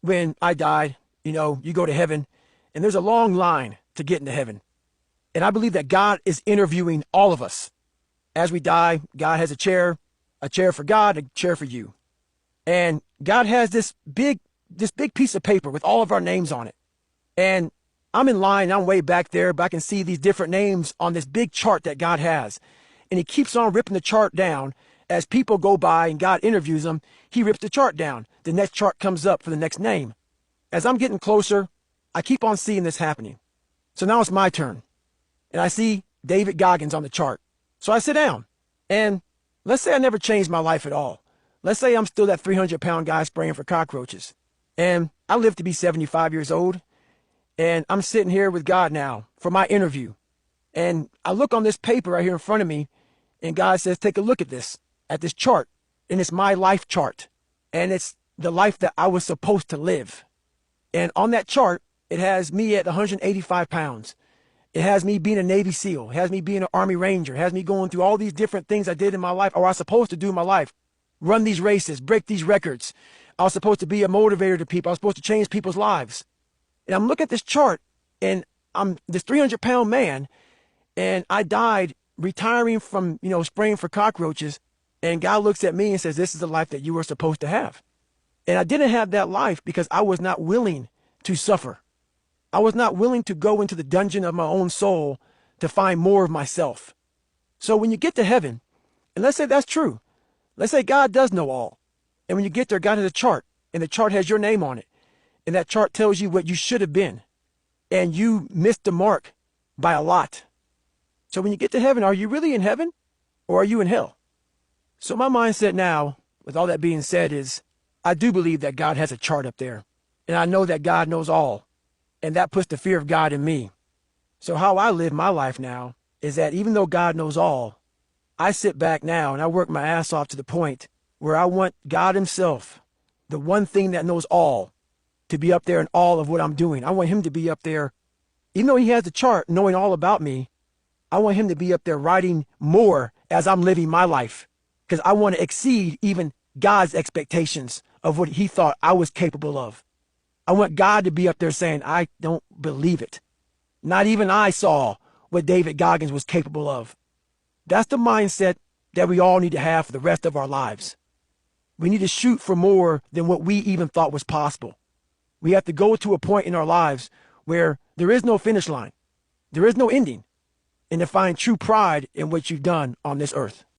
when I died, you go to heaven and there's a long line to get into heaven. And I believe that God is interviewing all of us. As we die, God has a chair for God, a chair for you. And God has this big piece of paper with all of our names on it. And I'm in line, I'm way back there, but I can see these different names on this big chart that God has. And he keeps on ripping the chart down. As people go by and God interviews them, he rips the chart down. The next chart comes up for the next name. As I'm getting closer, I keep on seeing this happening. So now it's my turn. And I see David Goggins on the chart. So I sit down. And let's say I never changed my life at all. Let's say I'm still that 300-pound guy spraying for cockroaches. And I live to be 75 years old. And I'm sitting here with God now for my interview. And I look on this paper right here in front of me. And God says, take a look at this chart. And it's my life chart. And it's the life that I was supposed to live. And on that chart, it has me at 185 pounds. It has me being a Navy SEAL. It has me being an Army Ranger. It has me going through all these different things I did in my life, or I was supposed to do in my life. Run these races, break these records. I was supposed to be a motivator to people. I was supposed to change people's lives. And I'm looking at this chart, and I'm this 300-pound man, and I died retiring from, spraying for cockroaches. And God looks at me and says, this is the life that you were supposed to have. And I didn't have that life because I was not willing to suffer. I was not willing to go into the dungeon of my own soul to find more of myself. So when you get to heaven, and let's say that's true. Let's say God does know all. And when you get there, God has a chart, and the chart has your name on it. And that chart tells you what you should have been. And you missed the mark by a lot. So when you get to heaven, are you really in heaven or are you in hell? So my mindset now, with all that being said, is I do believe that God has a chart up there. And I know that God knows all. And that puts the fear of God in me. So how I live my life now is that even though God knows all, I sit back now and I work my ass off to the point where I want God himself, the one thing that knows all, to be up there in all of what I'm doing. I want him to be up there, even though he has the chart knowing all about me, I want him to be up there writing more as I'm living my life, because I want to exceed even God's expectations of what he thought I was capable of. I want God to be up there saying, I don't believe it. Not even I saw what David Goggins was capable of. That's the mindset that we all need to have for the rest of our lives. We need to shoot for more than what we even thought was possible. We have to go to a point in our lives where there is no finish line. There is no ending. And to find true pride in what you've done on this earth.